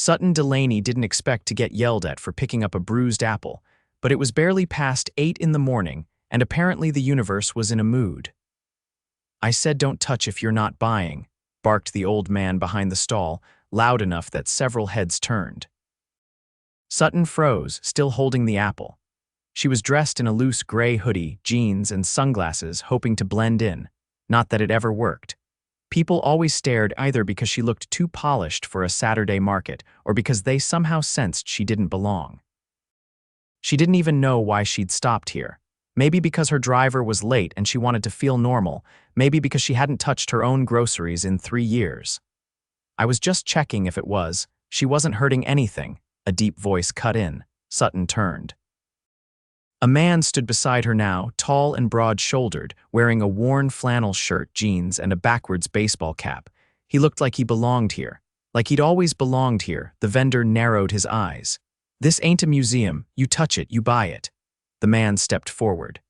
Sutton Delaney didn't expect to get yelled at for picking up a bruised apple, but it was barely past 8 in the morning, and apparently the universe was in a mood. "I said don't touch if you're not buying," barked the old man behind the stall, loud enough that several heads turned. Sutton froze, still holding the apple. She was dressed in a loose gray hoodie, jeans, and sunglasses, hoping to blend in. Not that it ever worked. People always stared either because she looked too polished for a Saturday market or because they somehow sensed she didn't belong. She didn't even know why she'd stopped here. Maybe because her driver was late and she wanted to feel normal. Maybe because she hadn't touched her own groceries in 3 years. "I was just checking if it was. She wasn't hurting anything," a deep voice cut in. Sutton turned. A man stood beside her now, tall and broad-shouldered, wearing a worn flannel shirt, jeans, and a backwards baseball cap. He looked like he belonged here. Like he'd always belonged here. The vendor narrowed his eyes. "This ain't a museum. You touch it, you buy it." The man stepped forward.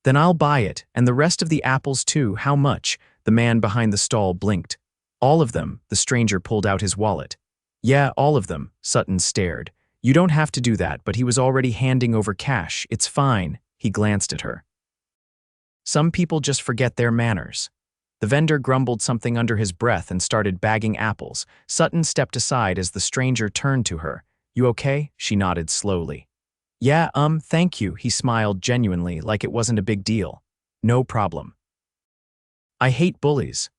"Then I'll buy it, and the rest of the apples too. How much?" The man behind the stall blinked. "All of them." The stranger pulled out his wallet. "Yeah, all of them." Sutton stared. "You don't have to do that," but he was already handing over cash. "It's fine." He glanced at her. Some people just forget their manners. The vendor grumbled something under his breath and started bagging apples. Sutton stepped aside as the stranger turned to her. "You okay?" She nodded slowly. "Yeah, thank you." He smiled genuinely, like it wasn't a big deal. "No problem." "I hate bullies."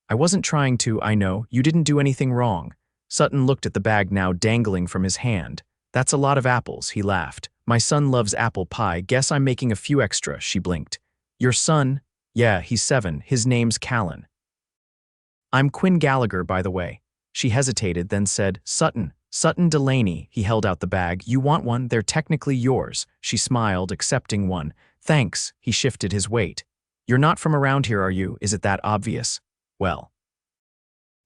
"I wasn't trying to, I know. You didn't do anything wrong." Sutton looked at the bag now dangling from his hand. "That's a lot of apples," he laughed. "My son loves apple pie. Guess I'm making a few extra." She blinked. "Your son?" "Yeah, he's 7. His name's Callan." "I'm Quinn Gallagher, by the way." She hesitated, then said, Sutton Delaney." He held out the bag. "You want one? They're technically yours." She smiled, accepting one. "Thanks." He shifted his weight. "You're not from around here, are you? Is it that obvious?" "Well,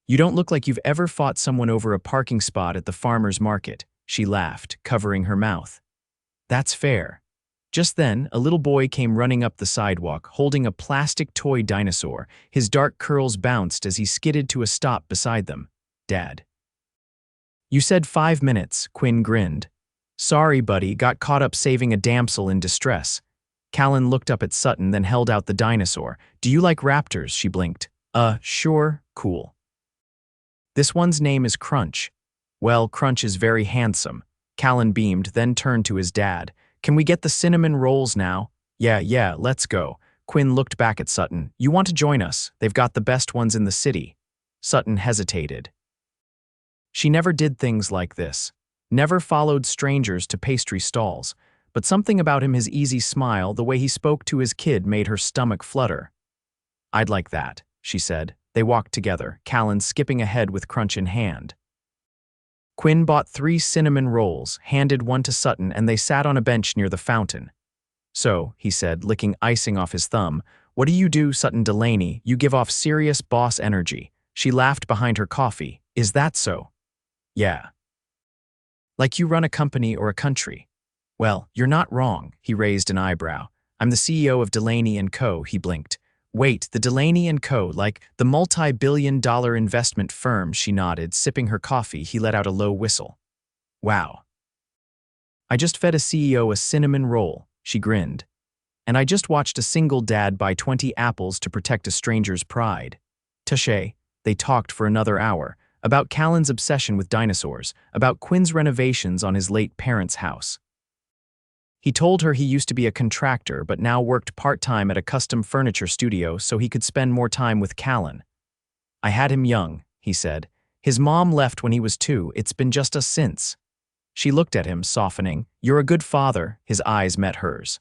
you don't look like you've ever fought someone over a parking spot at the farmer's market." She laughed, covering her mouth. "That's fair." Just then, a little boy came running up the sidewalk, holding a plastic toy dinosaur. His dark curls bounced as he skidded to a stop beside them. "Dad." "You said 5 minutes," Quinn grinned. "Sorry, buddy, got caught up saving a damsel in distress." Callan looked up at Sutton, then held out the dinosaur. "Do you like raptors?" She blinked. Sure, cool." "This one's name is Crunch." "Well, Crunch is very handsome." Callan beamed, then turned to his dad. "Can we get the cinnamon rolls now?" Yeah, let's go." Quinn looked back at Sutton. "You want to join us? They've got the best ones in the city." Sutton hesitated. She never did things like this. Never followed strangers to pastry stalls. But something about him, his easy smile, the way he spoke to his kid, made her stomach flutter. "I'd like that," she said. They walked together, Callan skipping ahead with Crunch in hand. Quinn bought 3 cinnamon rolls, handed one to Sutton, and they sat on a bench near the fountain. "So," he said, licking icing off his thumb, "what do you do, Sutton Delaney? You give off serious boss energy." She laughed behind her coffee. "Is that so?" "Yeah." "Like you run a company or a country." "Well, you're not wrong." He raised an eyebrow. "I'm the CEO of Delaney & Co." He blinked. "Wait, the Delaney & Co., like the multi-billion-dollar investment firm?" She nodded, sipping her coffee. He let out a low whistle. "Wow." "I just fed a CEO a cinnamon roll." She grinned. "And I just watched a single dad buy 20 apples to protect a stranger's pride." Touché. They talked for another hour, about Callan's obsession with dinosaurs, about Quinn's renovations on his late parents' house. He told her he used to be a contractor but now worked part-time at a custom furniture studio so he could spend more time with Callan. "I had him young," he said. "His mom left when he was 2. It's been just us since." She looked at him, softening. "You're a good father." His eyes met hers.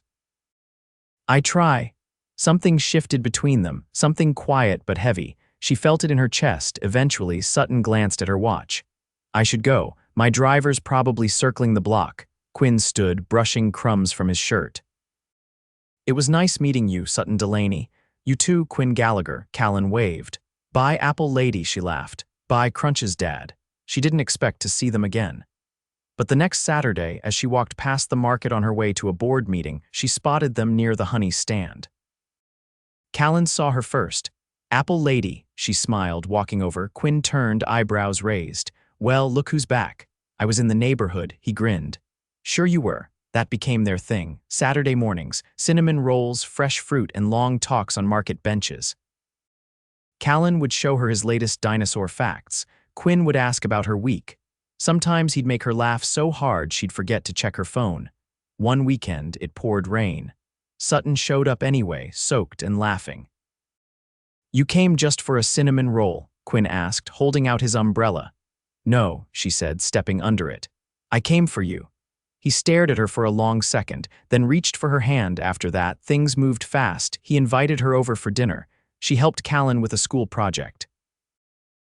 "I try." Something shifted between them, something quiet but heavy. She felt it in her chest. Eventually, Sutton glanced at her watch. "I should go. My driver's probably circling the block." Quinn stood, brushing crumbs from his shirt. "It was nice meeting you, Sutton Delaney." "You too, Quinn Gallagher." Callan waved. "Bye, Apple Lady," she laughed. "Bye, Crunch's dad." She didn't expect to see them again. But the next Saturday, as she walked past the market on her way to a board meeting, she spotted them near the honey stand. Callan saw her first. "Apple Lady," she smiled, walking over. Quinn turned, eyebrows raised. Well, look who's back. I was in the neighborhood, he grinned. Sure you were. That became their thing. Saturday mornings, cinnamon rolls, fresh fruit, and long talks on market benches. Callan would show her his latest dinosaur facts. Quinn would ask about her week. Sometimes he'd make her laugh so hard she'd forget to check her phone. One weekend, it poured rain. Sutton showed up anyway, soaked and laughing. You came just for a cinnamon roll, Quinn asked, holding out his umbrella. No, she said, stepping under it. I came for you. He stared at her for a long second, then reached for her hand. After that, things moved fast. He invited her over for dinner. She helped Callan with a school project.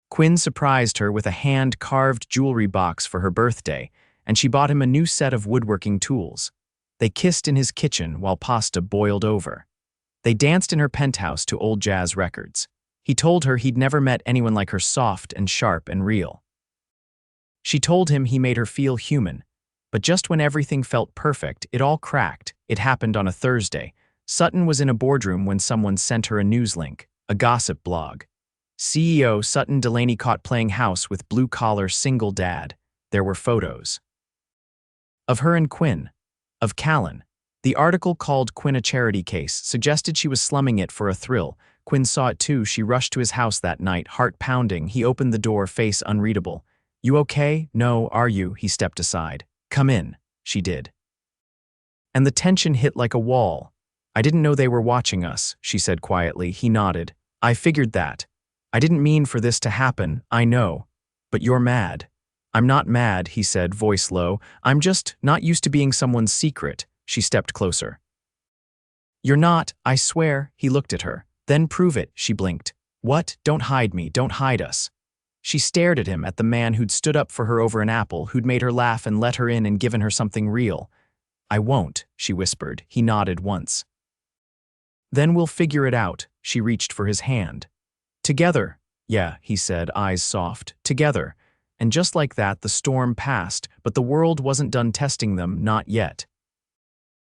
Quinn surprised her with a hand-carved jewelry box for her birthday, and she bought him a new set of woodworking tools. They kissed in his kitchen while pasta boiled over. They danced in her penthouse to old jazz records. He told her he'd never met anyone like her, soft and sharp and real. She told him he made her feel human. But just when everything felt perfect, it all cracked. It happened on a Thursday. Sutton was in a boardroom when someone sent her a news link, a gossip blog. CEO Sutton Delaney caught playing house with blue-collar single dad. There were photos. Of her and Quinn. Of Callan. The article called Quinn a charity case, suggested she was slumming it for a thrill. Quinn saw it too. She rushed to his house that night, heart pounding. He opened the door, face unreadable. You okay? No, are you? He stepped aside. Come in. She did. And the tension hit like a wall. I didn't know they were watching us, she said quietly. He nodded. I figured that. I didn't mean for this to happen, I know. But you're mad. I'm not mad, he said, voice low. I'm just not used to being someone's secret. She stepped closer. You're not, I swear, he looked at her. Then prove it, she blinked. What? Don't hide me, don't hide us. She stared at him, at the man who'd stood up for her over an apple, who'd made her laugh and let her in and given her something real. I won't, she whispered. He nodded once. Then we'll figure it out. She reached for his hand. Together. Yeah, he said, eyes soft. Together. And just like that, the storm passed, but the world wasn't done testing them, not yet.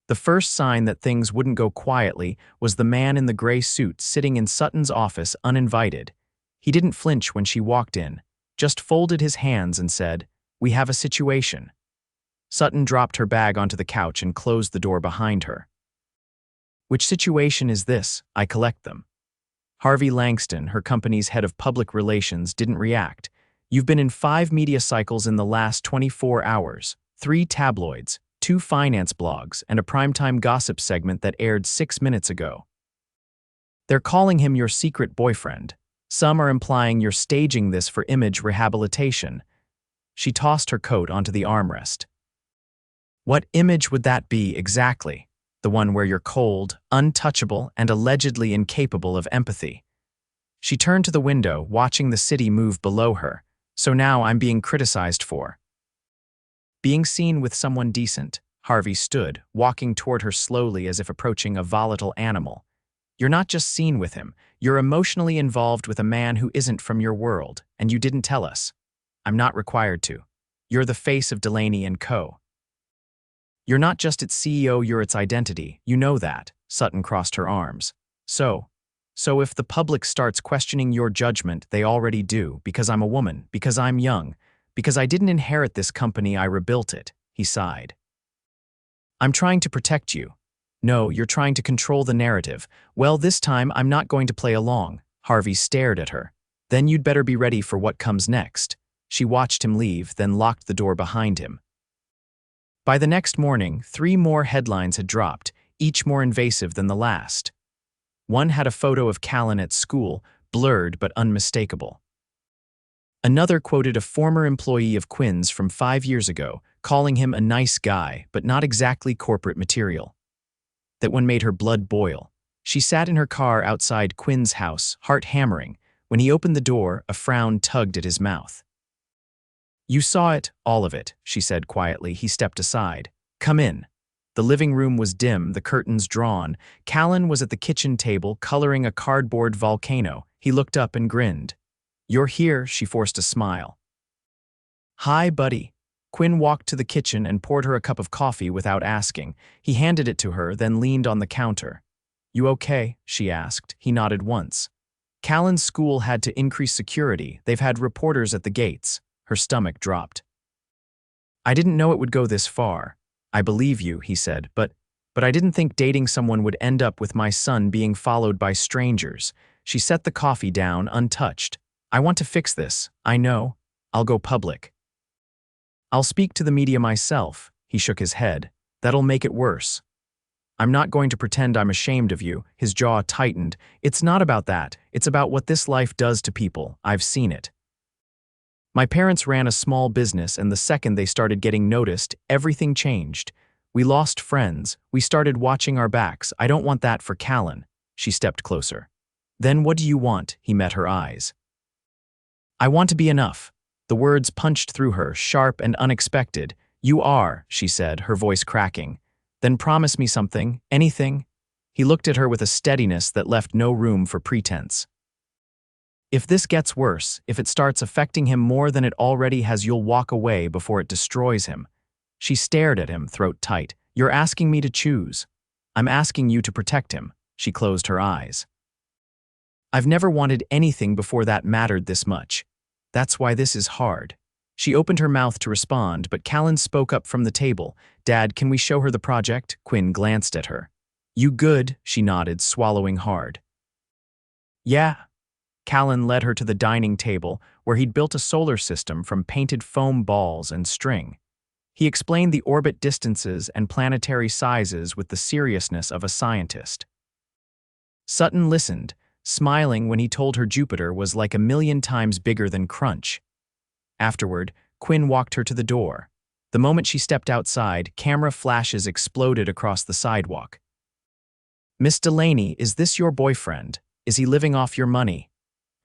The first sign that things wouldn't go quietly was the man in the gray suit sitting in Sutton's office uninvited. He didn't flinch when she walked in, just folded his hands and said, We have a situation. Sutton dropped her bag onto the couch and closed the door behind her. Which situation is this? I collect them. Harvey Langston, her company's head of public relations, didn't react. You've been in 5 media cycles in the last 24 hours, 3 tabloids, 2 finance blogs, and a primetime gossip segment that aired 6 minutes ago. They're calling him your secret boyfriend. Some are implying you're staging this for image rehabilitation. She tossed her coat onto the armrest. What image would that be exactly? The one where you're cold, untouchable, and allegedly incapable of empathy. She turned to the window, watching the city move below her. So now I'm being criticized for being seen with someone decent. Harvey stood, walking toward her slowly as if approaching a volatile animal. You're not just seen with him, you're emotionally involved with a man who isn't from your world, and you didn't tell us. I'm not required to. You're the face of Delaney & Co. You're not just its CEO, you're its identity. You know that. Sutton crossed her arms. So if the public starts questioning your judgment, they already do, because I'm a woman, because I'm young, because I didn't inherit this company, I rebuilt it, he sighed. I'm trying to protect you. No, you're trying to control the narrative. Well, this time I'm not going to play along. Harvey stared at her. Then you'd better be ready for what comes next. She watched him leave, then locked the door behind him. By the next morning, 3 more headlines had dropped, each more invasive than the last. One had a photo of Callan at school, blurred but unmistakable. Another quoted a former employee of Quinn's from 5 years ago, calling him a nice guy, but not exactly corporate material. That one made her blood boil. She sat in her car outside Quinn's house, heart hammering. When he opened the door, a frown tugged at his mouth. You saw it, all of it, she said quietly. He stepped aside. Come in. The living room was dim, the curtains drawn. Callan was at the kitchen table, coloring a cardboard volcano. He looked up and grinned. You're here, she forced a smile. Hi, buddy. Quinn walked to the kitchen and poured her a cup of coffee without asking. He handed it to her, then leaned on the counter. You okay? She asked. He nodded once. Callan's school had to increase security. They've had reporters at the gates. Her stomach dropped. I didn't know it would go this far. I believe you, he said, but I didn't think dating someone would end up with my son being followed by strangers. She set the coffee down, untouched. I want to fix this. I know. I'll go public. I'll speak to the media myself. He shook his head. That'll make it worse. I'm not going to pretend I'm ashamed of you. His jaw tightened. It's not about that. It's about what this life does to people. I've seen it. My parents ran a small business, and the second they started getting noticed, everything changed. We lost friends. We started watching our backs. I don't want that for Callan. She stepped closer. Then what do you want? He met her eyes. I want to be enough. The words punched through her, sharp and unexpected. You are, she said, her voice cracking. Then promise me something, anything. He looked at her with a steadiness that left no room for pretense. If this gets worse, if it starts affecting him more than it already has, you'll walk away before it destroys him. She stared at him, throat tight. You're asking me to choose. I'm asking you to protect him. She closed her eyes. I've never wanted anything before that mattered this much. That's why this is hard. She opened her mouth to respond, but Callan spoke up from the table. Dad, can we show her the project? Quinn glanced at her. You good? She nodded, swallowing hard. Yeah. Callan led her to the dining table, where he'd built a solar system from painted foam balls and string. He explained the orbit distances and planetary sizes with the seriousness of a scientist. Sutton listened, smiling when he told her Jupiter was like 1,000,000 times bigger than Crunch. Afterward, Quinn walked her to the door. The moment she stepped outside, camera flashes exploded across the sidewalk. Miss Delaney, is this your boyfriend? Is he living off your money?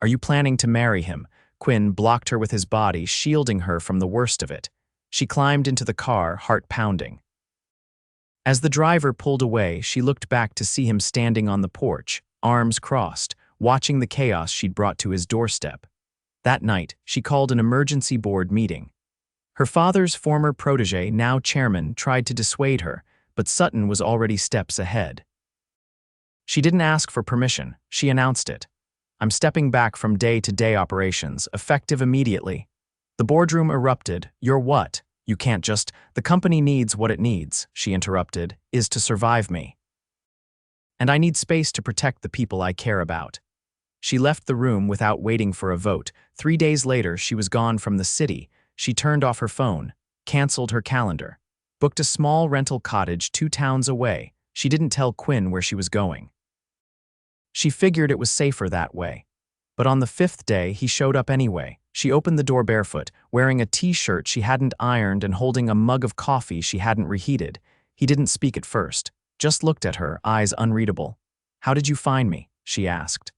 Are you planning to marry him? Quinn blocked her with his body, shielding her from the worst of it. She climbed into the car, heart pounding. As the driver pulled away, she looked back to see him standing on the porch, arms crossed, watching the chaos she'd brought to his doorstep. That night, she called an emergency board meeting. Her father's former protege, now chairman, tried to dissuade her, but Sutton was already steps ahead. She didn't ask for permission. She announced it. I'm stepping back from day-to-day operations, effective immediately. The boardroom erupted. You're what? You can't just... The company needs what it needs, she interrupted, is to survive me. And I need space to protect the people I care about. She left the room without waiting for a vote. 3 days later, she was gone from the city. She turned off her phone, canceled her calendar, booked a small rental cottage 2 towns away. She didn't tell Quinn where she was going. She figured it was safer that way. But on the 5th day, he showed up anyway. She opened the door barefoot, wearing a t-shirt she hadn't ironed and holding a mug of coffee she hadn't reheated. He didn't speak at first, just looked at her, eyes unreadable. How did you find me? She asked.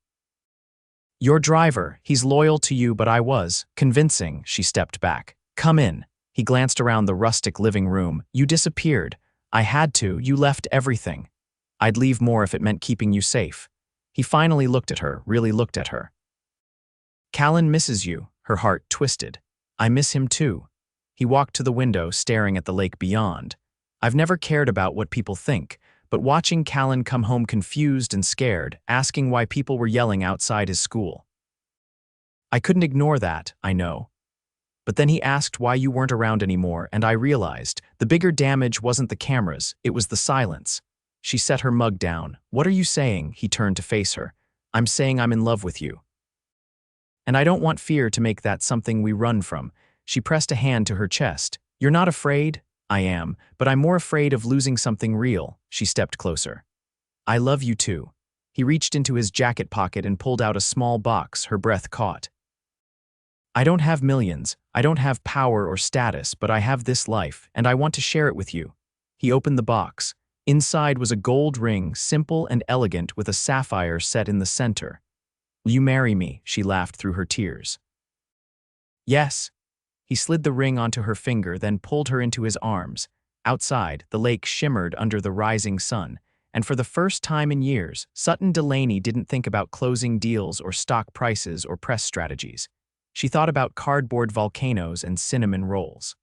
Your driver. He's loyal to you, but I was. Convincing. She stepped back. Come in. He glanced around the rustic living room. You disappeared. I had to. You left everything. I'd leave more if it meant keeping you safe. He finally looked at her, really looked at her. Callan misses you. Her heart twisted. I miss him too. He walked to the window, staring at the lake beyond. I've never cared about what people think, but watching Callan come home confused and scared, asking why people were yelling outside his school. I couldn't ignore that, I know. But then he asked why you weren't around anymore, and I realized the bigger damage wasn't the cameras, it was the silence. She set her mug down. What are you saying? He turned to face her. I'm saying I'm in love with you. And I don't want fear to make that something we run from. She pressed a hand to her chest. You're not afraid? I am, but I'm more afraid of losing something real. She stepped closer. I love you too. He reached into his jacket pocket and pulled out a small box, her breath caught. I don't have millions, I don't have power or status, but I have this life, and I want to share it with you. He opened the box. Inside was a gold ring, simple and elegant, with a sapphire set in the center. Will you marry me? She laughed through her tears. Yes. He slid the ring onto her finger, then pulled her into his arms. Outside, the lake shimmered under the rising sun, and for the first time in years, Sutton Delaney didn't think about closing deals or stock prices or press strategies. She thought about cardboard volcanoes and cinnamon rolls.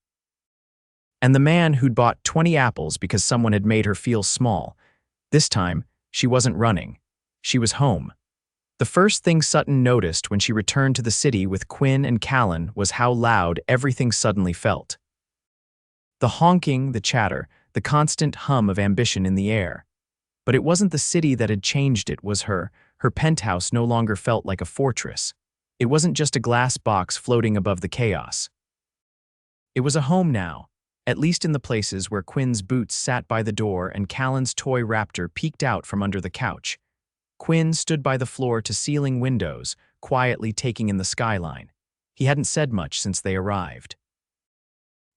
And the man who'd bought 20 apples because someone had made her feel small. This time, she wasn't running. She was home. The first thing Sutton noticed when she returned to the city with Quinn and Callan was how loud everything suddenly felt. The honking, the chatter, the constant hum of ambition in the air. But it wasn't the city that had changed, it was her. Her penthouse no longer felt like a fortress. It wasn't just a glass box floating above the chaos. It was a home now, at least in the places where Quinn's boots sat by the door and Callan's toy raptor peeked out from under the couch. Quinn stood by the floor-to-ceiling windows, quietly taking in the skyline. He hadn't said much since they arrived.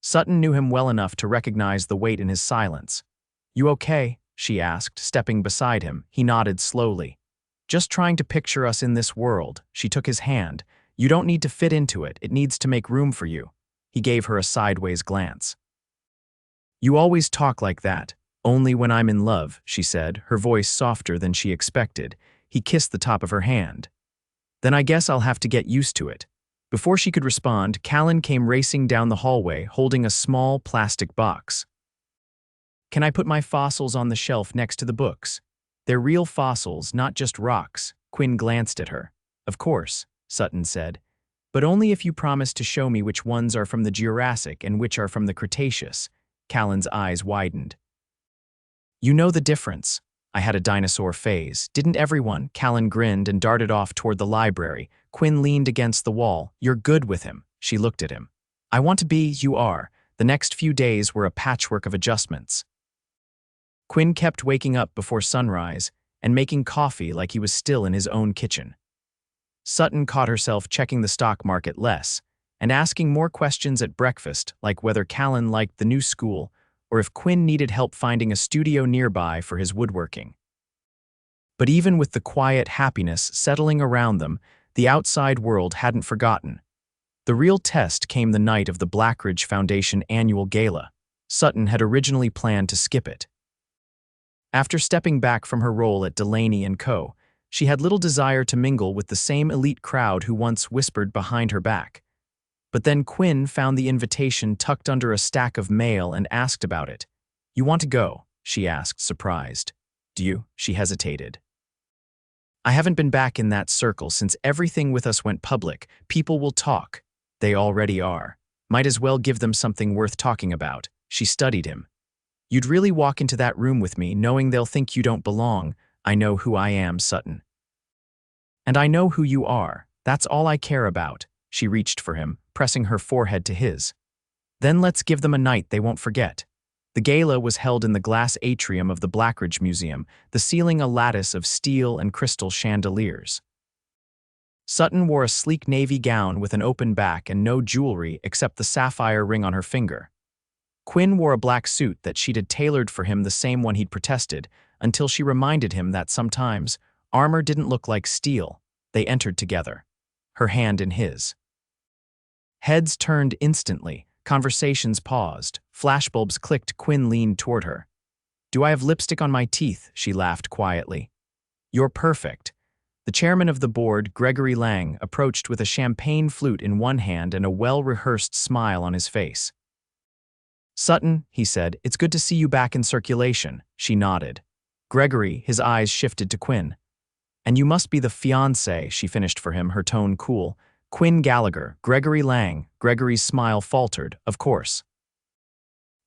Sutton knew him well enough to recognize the weight in his silence. "You okay?" she asked, stepping beside him. He nodded slowly. "Just trying to picture us in this world." She took his hand. "You don't need to fit into it. It needs to make room for you." He gave her a sideways glance. "You always talk like that. Only when I'm in love," she said, her voice softer than she expected. He kissed the top of her hand. "Then I guess I'll have to get used to it." Before she could respond, Callan came racing down the hallway, holding a small plastic box. "Can I put my fossils on the shelf next to the books? They're real fossils, not just rocks." Quinn glanced at her. "Of course," Sutton said, "but only if you promise to show me which ones are from the Jurassic and which are from the Cretaceous." Callan's eyes widened. "You know the difference." "I had a dinosaur phase. Didn't everyone?" Callan grinned and darted off toward the library. Quinn leaned against the wall. "You're good with him." She looked at him. "I want to be." "You are." The next few days were a patchwork of adjustments. Quinn kept waking up before sunrise and making coffee like he was still in his own kitchen. Sutton caught herself checking the stock market less and asking more questions at breakfast, like whether Callan liked the new school or if Quinn needed help finding a studio nearby for his woodworking. But even with the quiet happiness settling around them, the outside world hadn't forgotten. The real test came the night of the Blackridge Foundation annual gala. Sutton had originally planned to skip it. After stepping back from her role at Delaney & Co., she had little desire to mingle with the same elite crowd who once whispered behind her back. But then Quinn found the invitation tucked under a stack of mail and asked about it. "You want to go?" she asked, surprised. "Do you?" She hesitated. "I haven't been back in that circle since everything with us went public. People will talk." "They already are. Might as well give them something worth talking about." She studied him. "You'd really walk into that room with me knowing they'll think you don't belong." "I know who I am, Sutton. And I know who you are. That's all I care about." She reached for him, pressing her forehead to his. "Then let's give them a night they won't forget." The gala was held in the glass atrium of the Blackridge Museum, the ceiling a lattice of steel and crystal chandeliers. Sutton wore a sleek navy gown with an open back and no jewelry except the sapphire ring on her finger. Quinn wore a black suit that she'd had tailored for him, the same one he'd protested, until she reminded him that sometimes armor didn't look like steel. They entered together, her hand in his. Heads turned instantly. Conversations paused. Flashbulbs clicked. Quinn leaned toward her. "Do I have lipstick on my teeth?" She laughed quietly. "You're perfect." The chairman of the board, Gregory Lang, approached with a champagne flute in one hand and a well-rehearsed smile on his face. "Sutton," he said, "it's good to see you back in circulation." She nodded. Gregory, his eyes shifted to Quinn. "And you must be the fiancé," she finished for him, her tone cool. "Quinn Gallagher, Gregory Lang." Gregory's smile faltered. "Of course."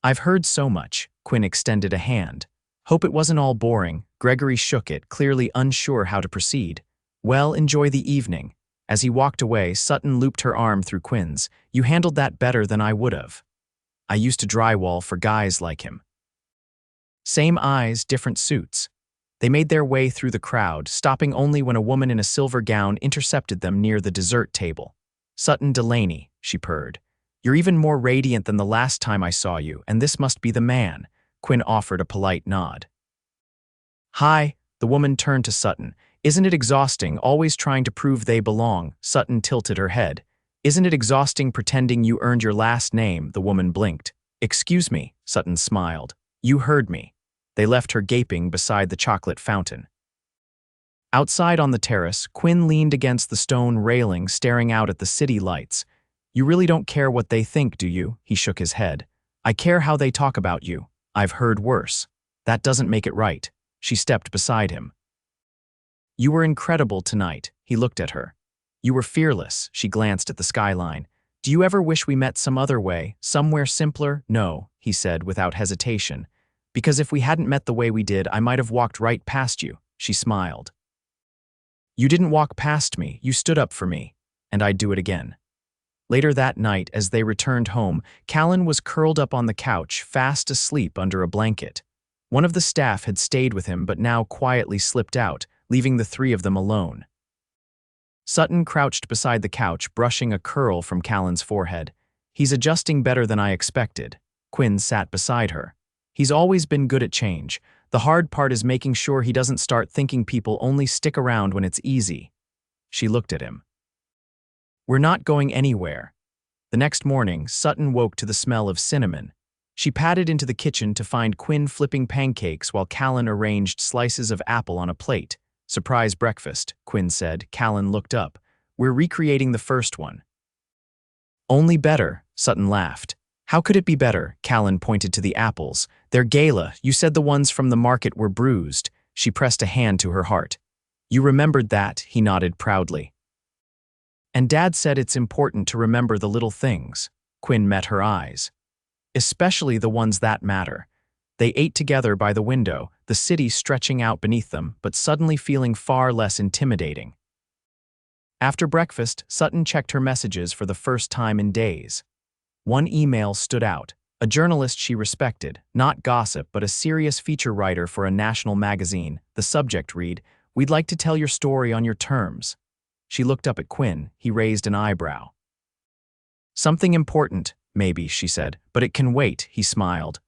"I've heard so much." Quinn extended a hand. "Hope it wasn't all boring." Gregory shook it, clearly unsure how to proceed. "Well, enjoy the evening." As he walked away, Sutton looped her arm through Quinn's. "You handled that better than I would have. I used to drywall for guys like him." Same eyes, different suits. They made their way through the crowd, stopping only when a woman in a silver gown intercepted them near the dessert table. "Sutton Delaney," she purred. "You're even more radiant than the last time I saw you, and this must be the man." Quinn offered a polite nod. "Hi." The woman turned to Sutton. "Isn't it exhausting, always trying to prove they belong?" Sutton tilted her head. "Isn't it exhausting pretending you earned your last name?" The woman blinked. "Excuse me," Sutton smiled. "You heard me." They left her gaping beside the chocolate fountain. Outside on the terrace, Quinn leaned against the stone railing, staring out at the city lights. "You really don't care what they think, do you?" He shook his head. "I care how they talk about you. I've heard worse. That doesn't make it right." She stepped beside him. You were incredible tonight, he looked at her. You were fearless, she glanced at the skyline. Do you ever wish we met some other way, somewhere simpler? No, he said without hesitation. Because if we hadn't met the way we did, I might have walked right past you, she smiled. You didn't walk past me, you stood up for me, and I'd do it again. Later that night, as they returned home, Callan was curled up on the couch, fast asleep under a blanket. One of the staff had stayed with him but now quietly slipped out, leaving the three of them alone. Sutton crouched beside the couch, brushing a curl from Callan's forehead. He's adjusting better than I expected. Quinn sat beside her. He's always been good at change. The hard part is making sure he doesn't start thinking people only stick around when it's easy. She looked at him. We're not going anywhere. The next morning, Sutton woke to the smell of cinnamon. She padded into the kitchen to find Quinn flipping pancakes while Callan arranged slices of apple on a plate. Surprise breakfast, Quinn said. Callan looked up. We're recreating the first one. Only better, Sutton laughed. How could it be better? Callan pointed to the apples. They're gala. You said the ones from the market were bruised. She pressed a hand to her heart. You remembered that, he nodded proudly. And Dad said it's important to remember the little things. Quinn met her eyes. Especially the ones that matter. They ate together by the window, the city stretching out beneath them, but suddenly feeling far less intimidating. After breakfast, Sutton checked her messages for the first time in days. One email stood out. A journalist she respected, not gossip but a serious feature writer for a national magazine. The subject read, "We'd like to tell your story on your terms." She looked up at Quinn. He raised an eyebrow. Something important, maybe, she said, but it can wait, he smiled.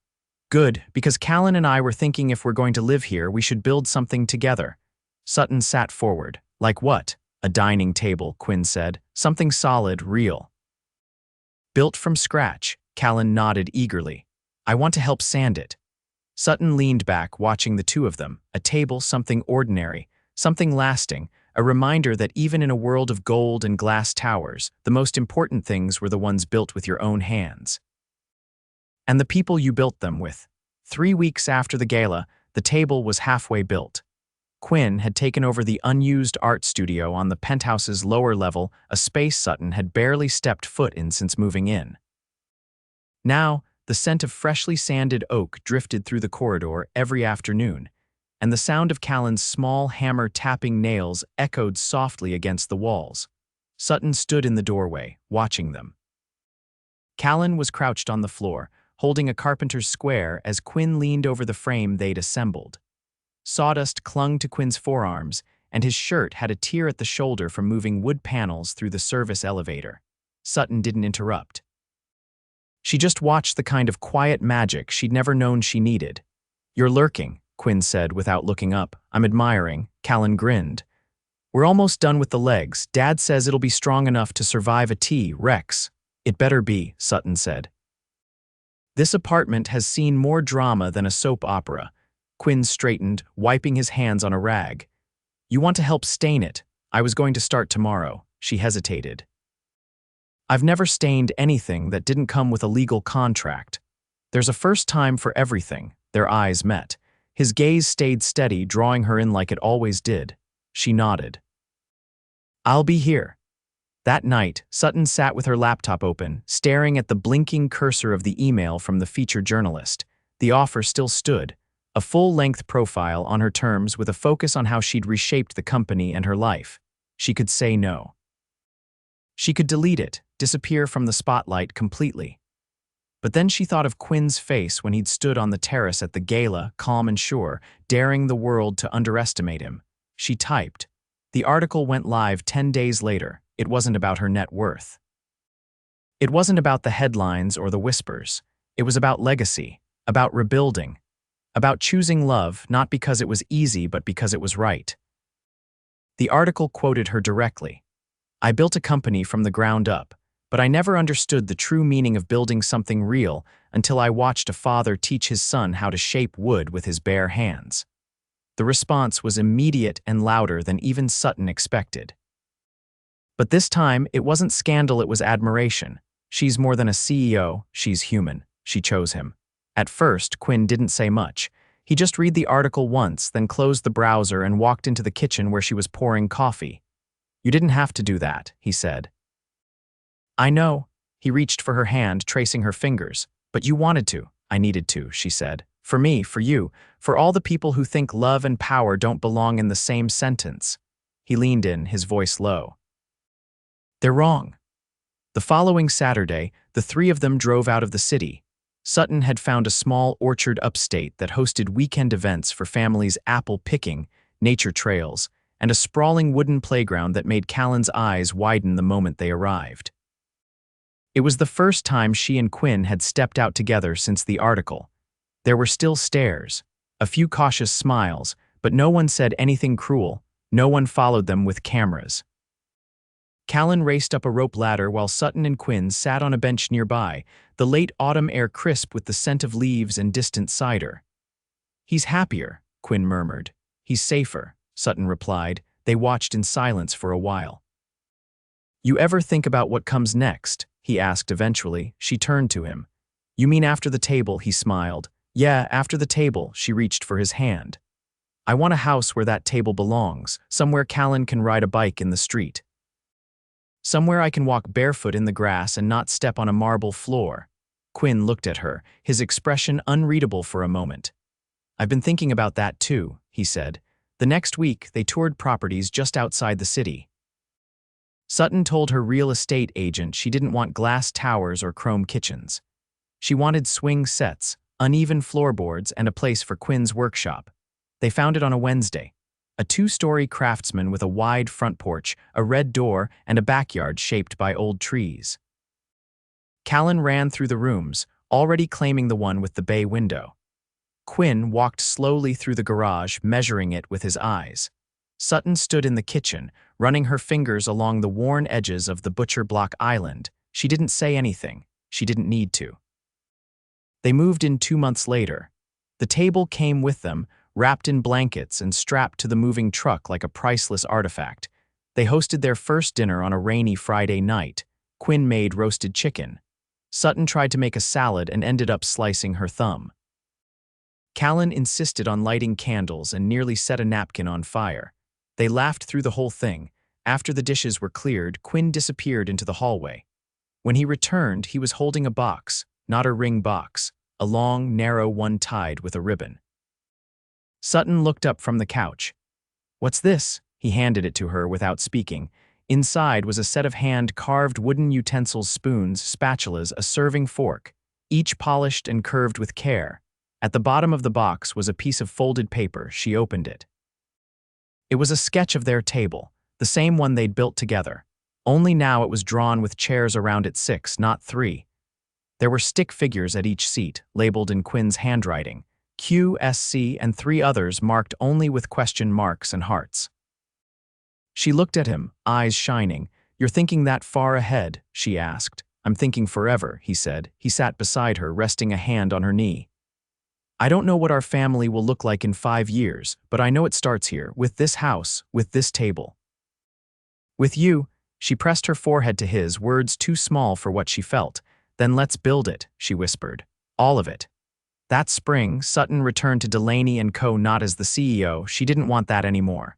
Good, because Callan and I were thinking if we're going to live here, we should build something together. Sutton sat forward. Like what? A dining table, Quinn said. Something solid, real. Built from scratch, Callan nodded eagerly. I want to help sand it. Sutton leaned back, watching the two of them. A table, something ordinary, something lasting, a reminder that even in a world of gold and glass towers, the most important things were the ones built with your own hands. And the people you built them with. 3 weeks after the gala, the table was halfway built. Quinn had taken over the unused art studio on the penthouse's lower level, a space Sutton had barely stepped foot in since moving in. Now, the scent of freshly sanded oak drifted through the corridor every afternoon, and the sound of Callan's small hammer tapping nails echoed softly against the walls. Sutton stood in the doorway, watching them. Callan was crouched on the floor, holding a carpenter's square as Quinn leaned over the frame they'd assembled. Sawdust clung to Quinn's forearms, and his shirt had a tear at the shoulder from moving wood panels through the service elevator. Sutton didn't interrupt. She just watched the kind of quiet magic she'd never known she needed. You're lurking, Quinn said without looking up. I'm admiring. Callan grinned. We're almost done with the legs. Dad says it'll be strong enough to survive a T-Rex. It better be, Sutton said. This apartment has seen more drama than a soap opera. Quinn straightened, wiping his hands on a rag. You want to help stain it. I was going to start tomorrow. She hesitated. I've never stained anything that didn't come with a legal contract. There's a first time for everything. Their eyes met. His gaze stayed steady, drawing her in like it always did. She nodded. I'll be here. That night, Sutton sat with her laptop open, staring at the blinking cursor of the email from the feature journalist. The offer still stood, a full-length profile on her terms with a focus on how she'd reshaped the company and her life. She could say no. She could delete it, disappear from the spotlight completely. But then she thought of Quinn's face when he'd stood on the terrace at the gala, calm and sure, daring the world to underestimate him. She typed. The article went live 10 days later. It wasn't about her net worth. It wasn't about the headlines or the whispers. It was about legacy, about rebuilding, about choosing love not because it was easy but because it was right. The article quoted her directly. I built a company from the ground up, but I never understood the true meaning of building something real until I watched a father teach his son how to shape wood with his bare hands. The response was immediate and louder than even Sutton expected. But this time, it wasn't scandal, it was admiration. She's more than a CEO, she's human. She chose him. At first, Quinn didn't say much. He just read the article once, then closed the browser and walked into the kitchen where she was pouring coffee. You didn't have to do that, he said. I know. He reached for her hand, tracing her fingers. But you wanted to. I needed to, she said. For me, for you, for all the people who think love and power don't belong in the same sentence. He leaned in, his voice low. They're wrong. The following Saturday, the three of them drove out of the city. Sutton had found a small orchard upstate that hosted weekend events for families apple picking, nature trails, and a sprawling wooden playground that made Callan's eyes widen the moment they arrived. It was the first time she and Quinn had stepped out together since the article. There were still stares, a few cautious smiles, but no one said anything cruel, no one followed them with cameras. Callan raced up a rope ladder while Sutton and Quinn sat on a bench nearby, the late autumn air crisp with the scent of leaves and distant cider. He's happier, Quinn murmured. He's safer, Sutton replied. They watched in silence for a while. You ever think about what comes next? He asked eventually. She turned to him. You mean after the table, he smiled. Yeah, after the table, she reached for his hand. I want a house where that table belongs, somewhere Callan can ride a bike in the street. Somewhere I can walk barefoot in the grass and not step on a marble floor. Quinn looked at her, his expression unreadable for a moment. I've been thinking about that too, he said. The next week, they toured properties just outside the city. Sutton told her real estate agent she didn't want glass towers or chrome kitchens. She wanted swing sets, uneven floorboards, and a place for Quinn's workshop. They found it on a Wednesday. A 2-story craftsman with a wide front porch, a red door, and a backyard shaped by old trees. Callan ran through the rooms, already claiming the one with the bay window. Quinn walked slowly through the garage, measuring it with his eyes. Sutton stood in the kitchen, running her fingers along the worn edges of the butcher block island. She didn't say anything. She didn't need to. They moved in 2 months later. The table came with them, wrapped in blankets and strapped to the moving truck like a priceless artifact. They hosted their first dinner on a rainy Friday night. Quinn made roasted chicken. Sutton tried to make a salad and ended up slicing her thumb. Callan insisted on lighting candles and nearly set a napkin on fire. They laughed through the whole thing. After the dishes were cleared, Quinn disappeared into the hallway. When he returned, he was holding a box, not a ring box, a long, narrow one tied with a ribbon. Sutton looked up from the couch. What's this? He handed it to her without speaking. Inside was a set of hand-carved wooden utensils, spoons, spatulas, a serving fork, each polished and curved with care. At the bottom of the box was a piece of folded paper. She opened it. It was a sketch of their table, the same one they'd built together. Only now it was drawn with chairs around it 6, not 3. There were stick figures at each seat, labeled in Quinn's handwriting. Q, S, C, and 3 others marked only with question marks and hearts. She looked at him, eyes shining. You're thinking that far ahead, she asked. I'm thinking forever, he said. He sat beside her, resting a hand on her knee. I don't know what our family will look like in 5 years, but I know it starts here, with this house, with this table. With you, she pressed her forehead to his, words too small for what she felt. Then let's build it, she whispered. All of it. That spring, Sutton returned to Delaney & Co. not as the CEO. She didn't want that anymore.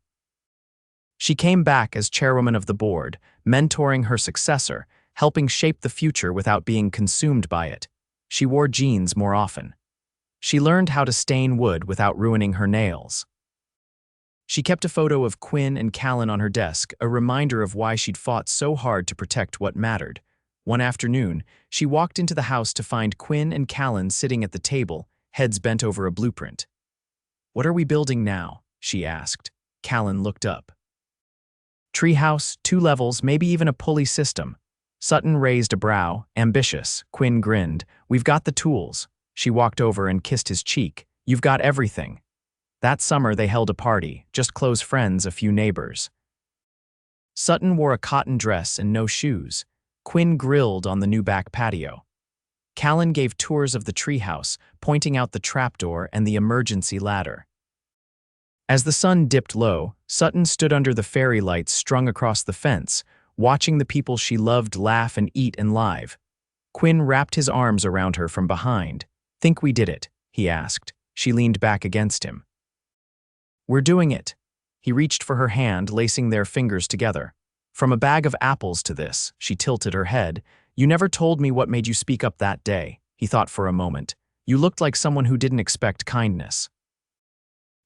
She came back as chairwoman of the board, mentoring her successor, helping shape the future without being consumed by it. She wore jeans more often. She learned how to stain wood without ruining her nails. She kept a photo of Quinn and Callan on her desk, a reminder of why she'd fought so hard to protect what mattered. One afternoon, she walked into the house to find Quinn and Callan sitting at the table, heads bent over a blueprint. What are we building now? She asked. Callan looked up. Treehouse, 2 levels, maybe even a pulley system. Sutton raised a brow, ambitious. Quinn grinned. We've got the tools. She walked over and kissed his cheek. You've got everything. That summer they held a party, just close friends, a few neighbors. Sutton wore a cotton dress and no shoes. Quinn grilled on the new back patio. Callan gave tours of the treehouse, pointing out the trapdoor and the emergency ladder. As the sun dipped low, Sutton stood under the fairy lights strung across the fence, watching the people she loved laugh and eat and live. Quinn wrapped his arms around her from behind. Think we did it? He asked. She leaned back against him. "We're doing it." He reached for her hand, lacing their fingers together. "From a bag of apples to this," she tilted her head. "You never told me what made you speak up that day." He thought for a moment. "You looked like someone who didn't expect kindness.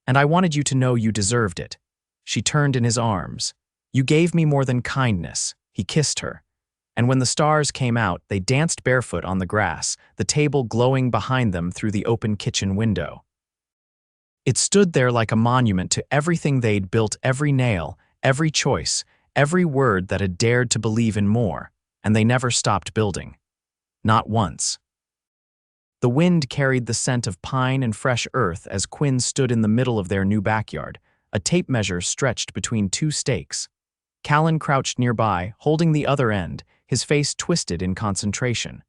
And I wanted you to know you deserved it." She turned in his arms. "You gave me more than kindness." He kissed her. And when the stars came out, they danced barefoot on the grass, the table glowing behind them through the open kitchen window. It stood there like a monument to everything they'd built, every nail, every choice, every word that had dared to believe in more, and they never stopped building. Not once. The wind carried the scent of pine and fresh earth as Quinn stood in the middle of their new backyard, a tape measure stretched between two stakes. Callan crouched nearby, holding the other end, his face twisted in concentration.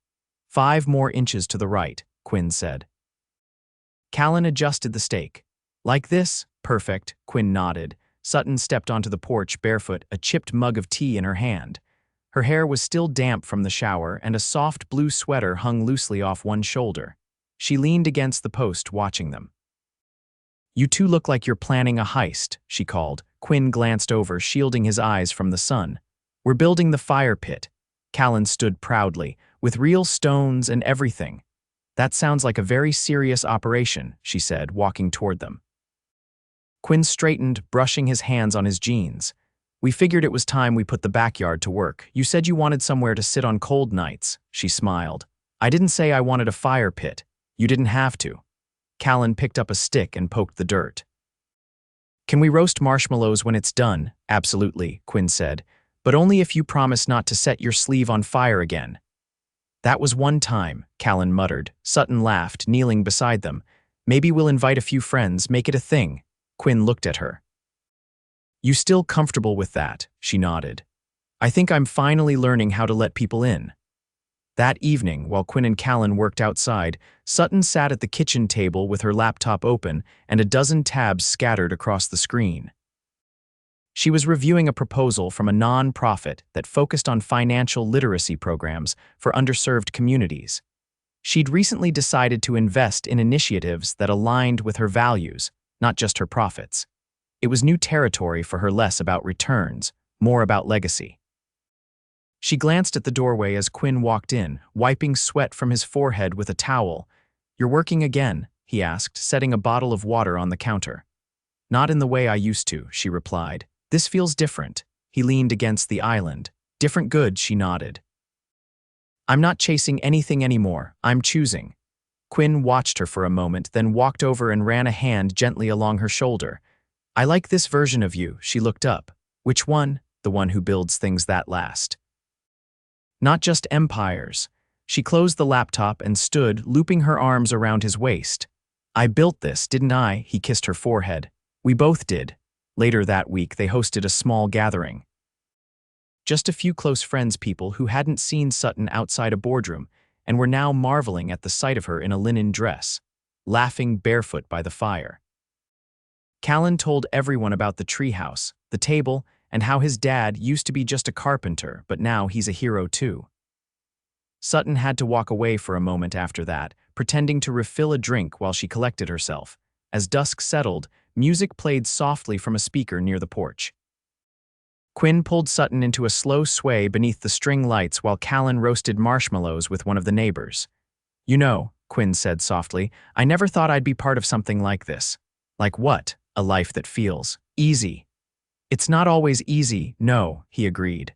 5 more inches to the right, Quinn said. Callan adjusted the stake. "Like this? Perfect," Quinn nodded. Sutton stepped onto the porch barefoot, a chipped mug of tea in her hand. Her hair was still damp from the shower, and a soft blue sweater hung loosely off one shoulder. She leaned against the post, watching them. "You two look like you're planning a heist," she called. Quinn glanced over, shielding his eyes from the sun. "We're building the fire pit." Callan stood proudly, "with real stones and everything." "That sounds like a very serious operation," she said, walking toward them. Quinn straightened, brushing his hands on his jeans. "We figured it was time we put the backyard to work. You said you wanted somewhere to sit on cold nights," she smiled. "I didn't say I wanted a fire pit. You didn't have to." Callan picked up a stick and poked the dirt. "Can we roast marshmallows when it's done?" "Absolutely," Quinn said, "but only if you promise not to set your sleeve on fire again." "That was one time," Callan muttered. Sutton laughed, kneeling beside them. "Maybe we'll invite a few friends, make it a thing." Quinn looked at her. "You still comfortable with that?" She nodded. "I think I'm finally learning how to let people in." That evening, while Quinn and Callan worked outside, Sutton sat at the kitchen table with her laptop open and a dozen tabs scattered across the screen. She was reviewing a proposal from a non-profit that focused on financial literacy programs for underserved communities. She'd recently decided to invest in initiatives that aligned with her values, not just her profits. It was new territory for her, less about returns, more about legacy. She glanced at the doorway as Quinn walked in, wiping sweat from his forehead with a towel. "You're working again?" he asked, setting a bottle of water on the counter. "Not in the way I used to," she replied. "This feels different." He leaned against the island. "Different good," she nodded. "I'm not chasing anything anymore. I'm choosing." Quinn watched her for a moment, then walked over and ran a hand gently along her shoulder. "I like this version of you." She looked up. "Which one?" "The one who builds things that last. Not just empires." She closed the laptop and stood, looping her arms around his waist. "I built this, didn't I?" He kissed her forehead. "We both did." Later that week, they hosted a small gathering. Just a few close friends, people who hadn't seen Sutton outside a boardroom and were now marveling at the sight of her in a linen dress, laughing barefoot by the fire. Callan told everyone about the treehouse, the table, and how his dad used to be just a carpenter, but now he's a hero too. Sutton had to walk away for a moment after that, pretending to refill a drink while she collected herself. As dusk settled, music played softly from a speaker near the porch. Quinn pulled Sutton into a slow sway beneath the string lights while Callan roasted marshmallows with one of the neighbors. "You know," Quinn said softly, "I never thought I'd be part of something like this." "Like what?" "A life that feels easy." "It's not always easy, no," he agreed.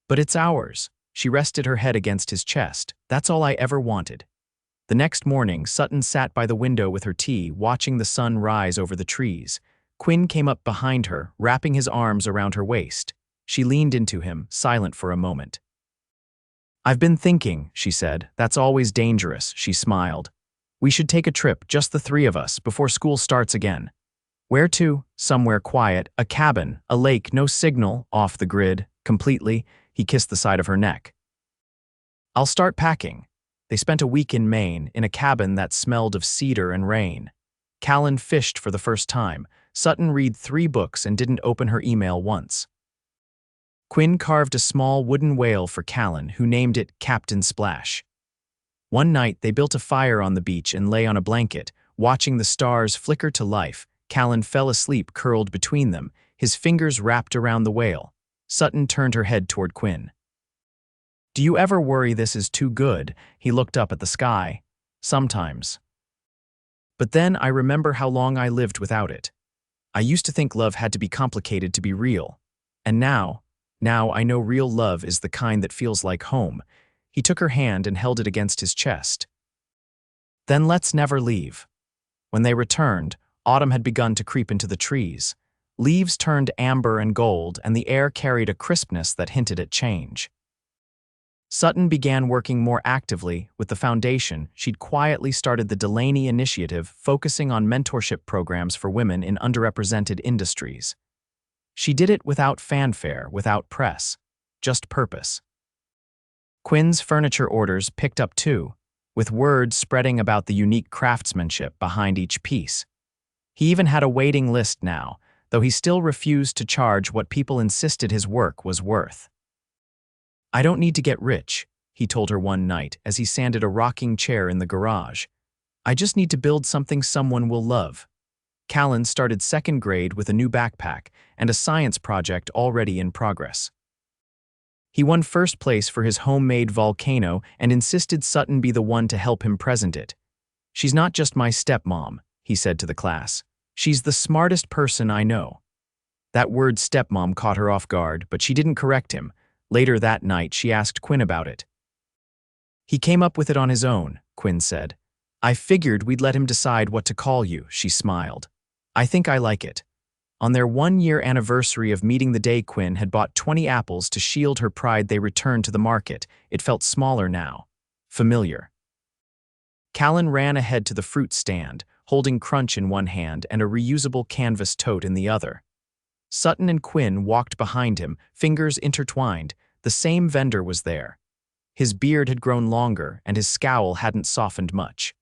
"But it's ours." She rested her head against his chest. "That's all I ever wanted." The next morning, Sutton sat by the window with her tea, watching the sun rise over the trees. Quinn came up behind her, wrapping his arms around her waist. She leaned into him, silent for a moment. "I've been thinking," she said. "That's always dangerous," she smiled. "We should take a trip, just the 3 of us, before school starts again." "Where to?" "Somewhere quiet, a cabin, a lake, no signal, off the grid, completely." He kissed the side of her neck. "I'll start packing." They spent a week in Maine, in a cabin that smelled of cedar and rain. Callan fished for the first time. Sutton read 3 books and didn't open her email once. Quinn carved a small wooden whale for Callan, who named it Captain Splash. One night, they built a fire on the beach and lay on a blanket, Watching the stars flicker to life, Callan fell asleep curled between them, his fingers wrapped around the whale. Sutton turned her head toward Quinn. "Do you ever worry this is too good?" He looked up at the sky. "Sometimes. But then I remember how long I lived without it. I used to think love had to be complicated to be real. And now I know real love is the kind that feels like home." He took her hand and held it against his chest. "Then let's never leave." When they returned, autumn had begun to creep into the trees. Leaves turned amber and gold, and the air carried a crispness that hinted at change. Sutton began working more actively with the foundation. She'd quietly started the Delaney Initiative, focusing on mentorship programs for women in underrepresented industries. She did it without fanfare, without press, just purpose. Quinn's furniture orders picked up too, with word spreading about the unique craftsmanship behind each piece. He even had a waiting list now, though he still refused to charge what people insisted his work was worth. "I don't need to get rich," he told her one night as he sanded a rocking chair in the garage. "I just need to build something someone will love." Callan started second grade with a new backpack and a science project already in progress. He won first place for his homemade volcano and insisted Sutton be the one to help him present it. "She's not just my stepmom," he said to the class. "She's the smartest person I know." That word stepmom caught her off guard, but she didn't correct him. Later that night, she asked Quinn about it. "He came up with it on his own," Quinn said. "I figured we'd let him decide what to call you," she smiled. "I think I like it." On their 1-year anniversary of meeting the day Quinn had bought 20 apples to shield her pride, they returned to the market. It felt smaller now. Familiar. Callan ran ahead to the fruit stand, holding Crunch in one hand and a reusable canvas tote in the other. Sutton and Quinn walked behind him, fingers intertwined. The same vendor was there. His beard had grown longer, and his scowl hadn't softened much.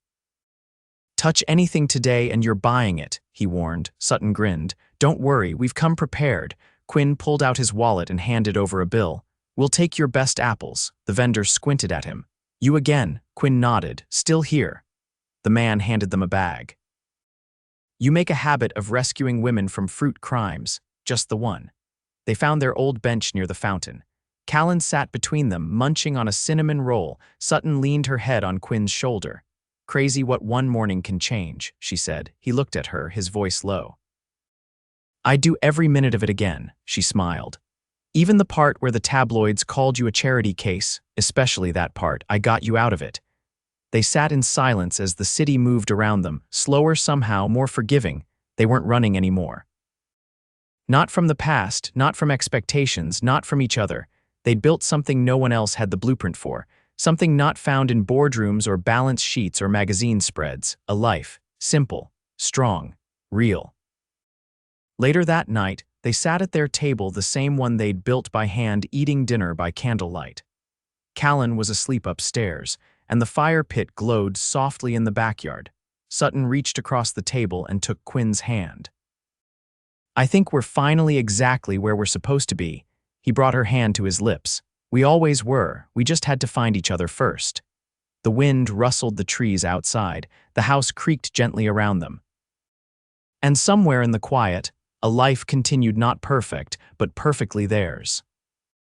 "Touch anything today and you're buying it," he warned. Sutton grinned. "Don't worry, we've come prepared." Quinn pulled out his wallet and handed over a bill. "We'll take your best apples." The vendor squinted at him. "You again?" Quinn nodded. "Still here." The man handed them a bag. "You make a habit of rescuing women from fruit crimes." "Just the one." They found their old bench near the fountain. Callan sat between them, munching on a cinnamon roll. Sutton leaned her head on Quinn's shoulder. "Crazy what one morning can change," she said. He looked at her, his voice low. "I'd do every minute of it again," she smiled. "Even the part where the tabloids called you a charity case, especially that part. I got you out of it." They sat in silence as the city moved around them, slower somehow, more forgiving. They weren't running anymore. Not from the past, not from expectations, not from each other. They'd built something no one else had the blueprint for, something not found in boardrooms or balance sheets or magazine spreads, a life, simple, strong, real. Later that night, they sat at their table, the same one they'd built by hand, eating dinner by candlelight. Callan was asleep upstairs, and the fire pit glowed softly in the backyard. Sutton reached across the table and took Quinn's hand. "I think we're finally exactly where we're supposed to be." He brought her hand to his lips. "We always were, we just had to find each other first." The wind rustled the trees outside. The house creaked gently around them. And somewhere in the quiet, a life continued, not perfect, but perfectly theirs.